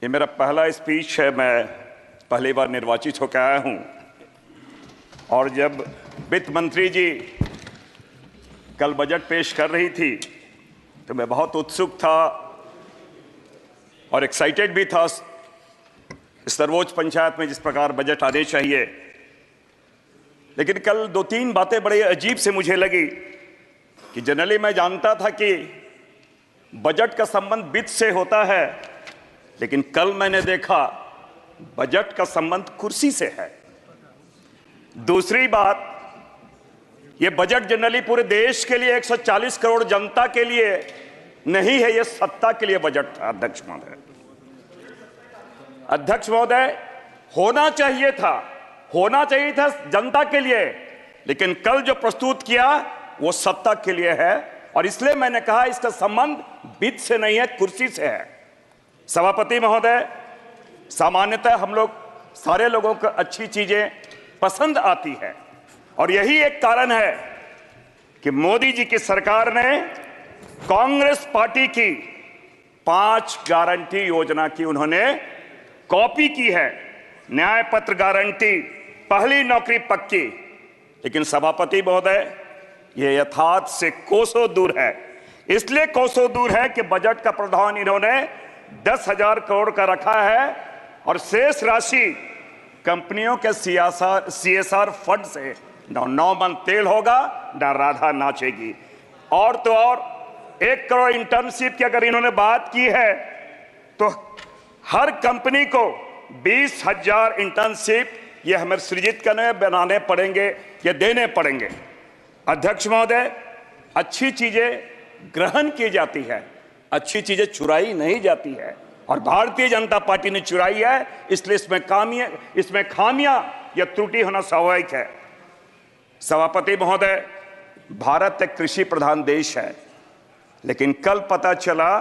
ये मेरा पहला स्पीच है। मैं पहली बार निर्वाचित होकर आया हूं और जब वित्त मंत्री जी कल बजट पेश कर रही थी तो मैं बहुत उत्सुक था और एक्साइटेड भी था सर्वोच्च पंचायत में जिस प्रकार बजट आने चाहिए। लेकिन कल दो तीन बातें बड़े अजीब से मुझे लगी कि जनरली मैं जानता था कि बजट का संबंध वित्त से होता है, लेकिन कल मैंने देखा बजट का संबंध कुर्सी से है। दूसरी बात, यह बजट जनरली पूरे देश के लिए 140 करोड़ जनता के लिए नहीं है, यह सत्ता के लिए बजट था। अध्यक्ष महोदय, होना चाहिए था जनता के लिए, लेकिन कल जो प्रस्तुत किया वो सत्ता के लिए है और इसलिए मैंने कहा इसका संबंध वित्त से नहीं है, कुर्सी से है। सभापति महोदय, सामान्यतः हम लोग सारे लोगों को अच्छी चीजें पसंद आती है और यही एक कारण है कि मोदी जी की सरकार ने कांग्रेस पार्टी की 5 गारंटी योजना की उन्होंने कॉपी की है। न्याय पत्र गारंटी, पहली नौकरी पक्की। लेकिन सभापति महोदय, यह यथार्थ से कोसों दूर है। इसलिए कोसों दूर है कि बजट का प्रावधान इन्होंने 10,000 करोड़ का रखा है और शेष राशि कंपनियों के CSR फंड से न 9 मन तेल होगा न राधा नाचेगी। और तो और 1 करोड़ इंटर्नशिप की अगर इन्होंने बात की है तो हर कंपनी को 20,000 इंटर्नशिप ये हमें सृजित करने बनाने पड़ेंगे, ये देने पड़ेंगे। अध्यक्ष महोदय, अच्छी चीजें ग्रहण की जाती है, अच्छी चीजें चुराई नहीं जाती है और भारतीय जनता पार्टी ने चुराई है, इसलिए इसमें खामियां या त्रुटि होना स्वाभाविक है। सभापति महोदय, भारत एक कृषि प्रधान देश है, लेकिन कल पता चला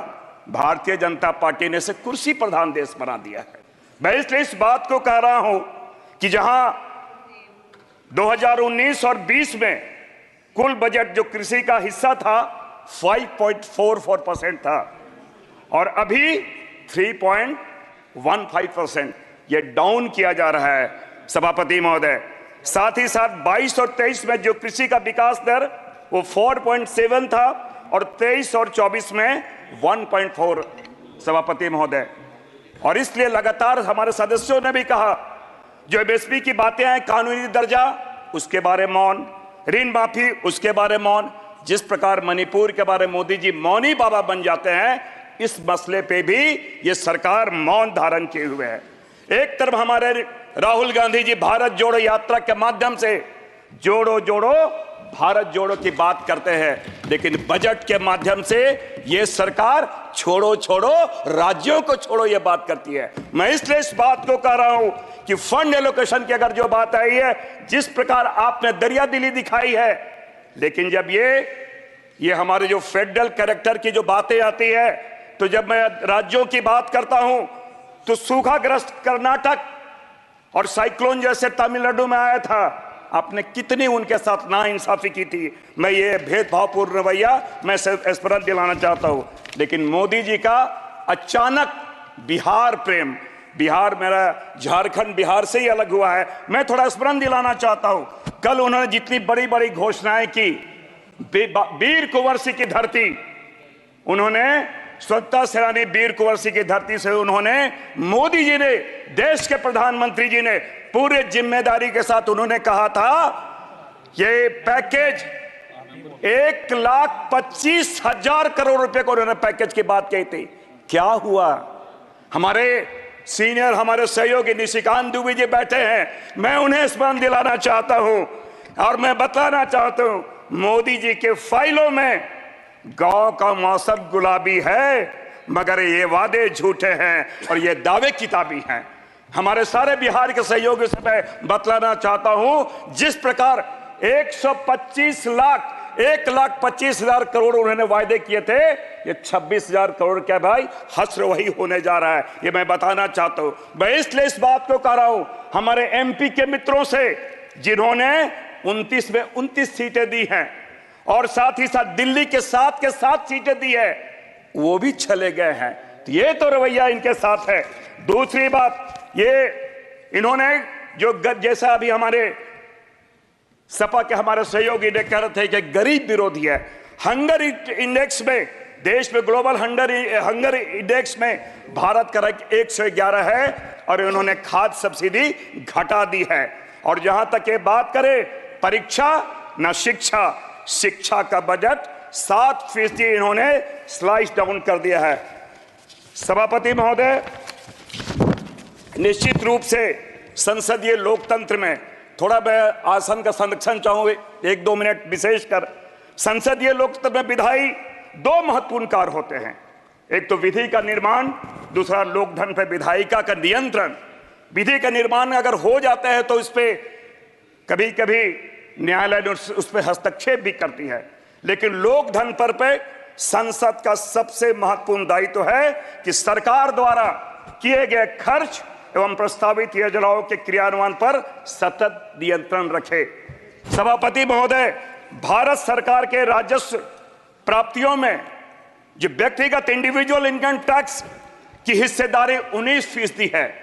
भारतीय जनता पार्टी ने इसे कुर्सी प्रधान देश बना दिया है। मैं इसलिए इस बात को कह रहा हूं कि जहां 2019 और 20 में कुल बजट जो कृषि का हिस्सा था 5.44% था और अभी 3.15%, यह डाउन किया जा रहा है। सभापति महोदय, साथ ही साथ 22 और 23 में जो कृषि का विकास दर वो 4.7 था और 23 और 24 में 1.4। सभापति महोदय, और इसलिए लगातार हमारे सदस्यों ने भी कहा जो MSP की बातें हैं, कानूनी दर्जा उसके बारे मौन, ऋण माफी उसके बारे मौन, जिस प्रकार मणिपुर के बारे में मोदी जी मौनी बाबा बन जाते हैं, इस मसले पे भी ये सरकार मौन धारण किए हुए है। एक तरफ हमारे राहुल गांधी जी भारत जोड़ो यात्रा के माध्यम से जोड़ो जोड़ो भारत जोड़ो की बात करते हैं, लेकिन बजट के माध्यम से ये सरकार छोड़ो छोड़ो राज्यों को छोड़ो ये बात करती है। मैं इसलिए इस बात को कह रहा हूं कि फंड एलोकेशन की अगर जो बात आई है, जिस प्रकार आपने दरिया दिली दिखाई है, लेकिन जब ये हमारे जो फेडरल कैरेक्टर की जो बातें आती है, तो जब मैं राज्यों की बात करता हूं तो सूखाग्रस्त कर्नाटक और साइक्लोन जैसे तमिलनाडु में आया था, आपने कितनी उनके साथ नाइंसाफी की थी। मैं ये भेदभावपूर्ण रवैया मैं स्मरण दिलाना चाहता हूं। लेकिन मोदी जी का अचानक बिहार प्रेम, बिहार मेरा झारखंड बिहार से ही अलग हुआ है, मैं थोड़ा स्मरण दिलाना चाहता हूं। कल उन्होंने जितनी बड़ी बड़ी घोषणाएं की, वीर कुंवर सिंह की धरती, उन्होंने स्वतंत्रता सेनानी वीर कुंवर सिंह की धरती से उन्होंने, मोदी जी ने, देश के प्रधानमंत्री जी ने पूरे जिम्मेदारी के साथ उन्होंने कहा था ये पैकेज 1,25,000 करोड़ रुपए को उन्होंने पैकेज की बात कही थी। क्या हुआ? हमारे सीनियर, हमारे सहयोगी निशिकांत दुबे जी बैठे हैं, मैं उन्हें स्मरण दिलाना चाहता हूं और मैं बताना चाहता हूं, मोदी जी के फाइलों में गांव का मौसम गुलाबी है, मगर ये वादे झूठे हैं और ये दावे किताबी हैं। हमारे सारे बिहार के सहयोगी से मैं बतलाना चाहता हूं, जिस प्रकार 1,25,000 करोड़ उन्होंने वायदे किए थे, ये 26,000 करोड़ क्या भाई हस्र वही होने जा रहा है, ये मैं बताना चाहता हूं। मैं इसलिए इस बात को कह रहा हूं हमारे MP के मित्रों से, जिन्होंने 29 में 29 सीटें दी हैं और साथ ही साथ दिल्ली के 7 सीटें दी है, वो भी चले गए हैं। तो ये तो रवैया इनके साथ है। दूसरी बात, ये इन्होंने जो जैसा अभी हमारे सपा के हमारे सहयोगी ने कह रहे थे कि गरीब विरोधी है। हंगर इंडेक्स में, देश में ग्लोबल हंगर इंडेक्स में भारत का रैंक 111 है और इन्होंने खाद्य सब्सिडी घटा दी है। और जहां तक ये बात करें परीक्षा न शिक्षा, शिक्षा का बजट 7% इन्होंने स्लाइस डाउन कर दिया है। सभापति महोदय, निश्चित रूप से संसदीय लोकतंत्र में थोड़ा मैं आसन का संरक्षण चाहूंगा 1-2 मिनट विशेषकर। संसदीय लोकतंत्र में विधायी 2 महत्वपूर्ण कार्य होते हैं, एक तो विधि का निर्माण, दूसरा लोकधन पर विधायिका का नियंत्रण। विधि का निर्माण अगर हो जाता है तो इस पे कभी कभी न्यायालय उस पर हस्तक्षेप भी करती है, लेकिन लोकधन पर संसद का सबसे महत्वपूर्ण दायित्व है कि सरकार द्वारा किए गए खर्च एवं प्रस्तावित योजनाओं के क्रियान्वयन पर सतत नियंत्रण रखे। सभापति महोदय, भारत सरकार के राजस्व प्राप्तियों में जो व्यक्तिगत इंडिविजुअल इनकम टैक्स की हिस्सेदारी 19% है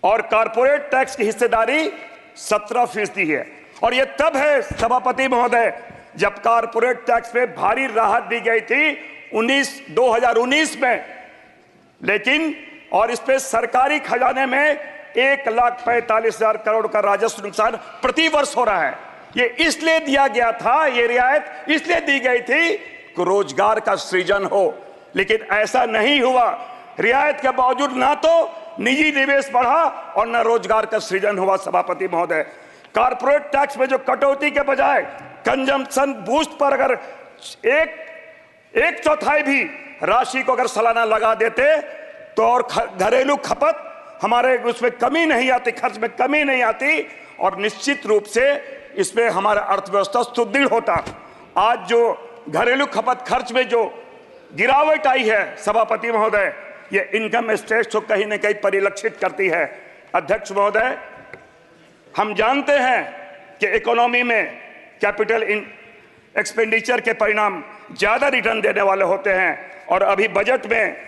और कॉर्पोरेट टैक्स की हिस्सेदारी 17% है। और यह तब है सभापति महोदय जब कॉर्पोरेट टैक्स में भारी राहत दी गई थी 2019 में, लेकिन और इस पे सरकारी खजाने में 1,45,000 करोड़ का राजस्व नुकसान प्रति वर्ष हो रहा है। ये इसलिए दिया गया था, ये रियायत इसलिए दी गई थी कि रोजगार का सृजन हो, लेकिन ऐसा नहीं हुआ। रियायत के बावजूद ना तो निजी निवेश बढ़ा और न रोजगार का सृजन हुआ। सभापति महोदय, कॉर्पोरेट टैक्स में जो कटौती के बजाय कंजम्पशन बूस्ट पर अगर एक चौथाई भी राशि को अगर सालाना लगा देते तो और घरेलू खपत हमारे उसमें कमी नहीं आती, खर्च में कमी नहीं आती और निश्चित रूप से इसमें हमारा अर्थव्यवस्था सुदृढ़ होता। आज जो घरेलू खपत खर्च में जो गिरावट आई है सभापति महोदय, ये इनकम स्टेट्स को कहीं न कहीं परिलक्षित करती है। अध्यक्ष महोदय, हम जानते हैं कि इकोनॉमी में कैपिटल एक्सपेंडिचर के परिणाम ज्यादा रिटर्न देने वाले होते हैं और अभी बजट में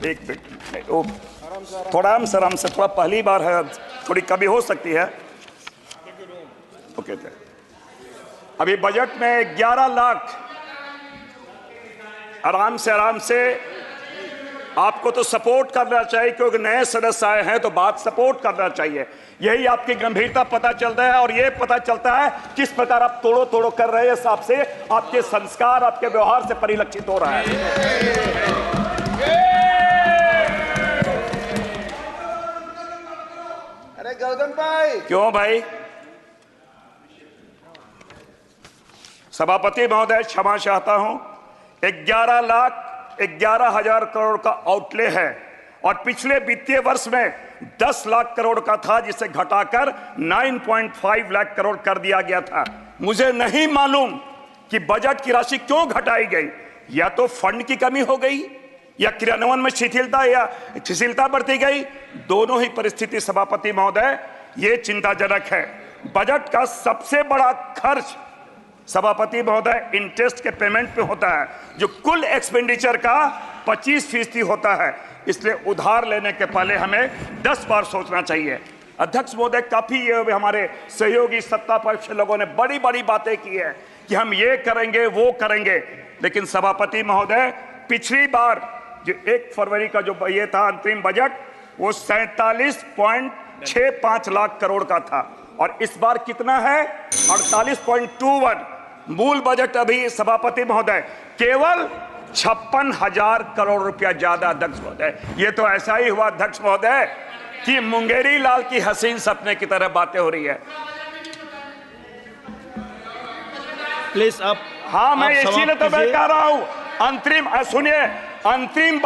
एक मिनट, थोड़ा आराम से थोड़ा पहली बार है, थोड़ी कमी हो सकती है। ओके, अभी बजट में 11 लाख, आराम से आपको तो सपोर्ट करना चाहिए क्योंकि नए सदस्य आए हैं तो बात सपोर्ट करना चाहिए। यही आपकी गंभीरता पता चलता है और ये पता चलता है किस प्रकार आप तोड़ो कर रहे हैं। हिसाब से आपके संस्कार, आपके व्यवहार से परिलक्षित हो रहा है। अरे गौतम भाई, क्यों भाई? सभापति महोदय, क्षमा चाहता हूं। 11,11,000 करोड़ का आउटले है और पिछले वित्तीय वर्ष में 10 लाख करोड़ का था, जिसे घटाकर 9.5 लाख करोड़ कर दिया गया था। मुझे नहीं मालूम कि बजट की राशि क्यों घटाई गई, या तो फंड की कमी हो गई या क्रियान्वयन में शिथिलता बढ़ती गई। दोनों ही परिस्थिति सभापति महोदय ये चिंताजनक है। बजट का सबसे बड़ा खर्च सभापति महोदय इंटरेस्ट के पेमेंट पे होता है, जो कुल एक्सपेंडिचर का 25% होता है। इसलिए उधार लेने के पहले हमें 10 बार सोचना चाहिए। अध्यक्ष महोदय, काफी हमारे सहयोगी सत्ता पक्ष लोगों ने बड़ी बड़ी बातें की है कि हम ये करेंगे वो करेंगे, लेकिन सभापति महोदय पिछली बार जो 1 फरवरी का जो ये था अंतरिम बजट, वो 47.65 लाख करोड़ का था और इस बार कितना है? 48.21। मूल बजट अभी सभापति महोदय केवल 56,000 करोड़ रुपया ज्यादा। अध्यक्ष महोदय, ये तो ऐसा ही हुआ अध्यक्ष महोदय कि मुंगेरी लाल की हसीन सपने की तरह बातें हो रही है। प्लीज आप, हाँ, मैं इसीलिए तो मैं कह रहा हूं अंतरिम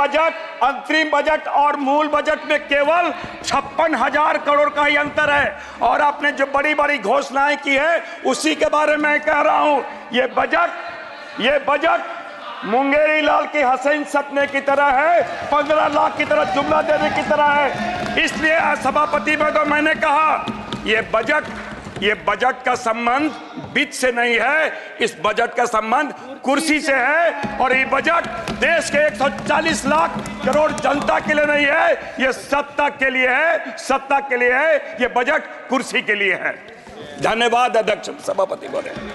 बजट और मूल बजट में केवल 56,000 करोड़ का ही अंतर है। और आपने जो बड़ी बड़ी घोषणाएं की है उसी के बारे में कह रहा हूं। ये बजट मुंगेरी लाल की हसीन सपने की तरह है, 15 लाख की तरह जुमला देने की तरह है। इसलिए सभापति महोदय, मैंने कहा ये बजट का संबंध वित्त से नहीं है, इस बजट का संबंध कुर्सी से है। और ये बजट देश के 140 लाख करोड़ जनता के लिए नहीं है, ये सत्ता के लिए है, सत्ता के लिए है। ये बजट कुर्सी के लिए है। धन्यवाद अध्यक्ष, सभापति महोदय।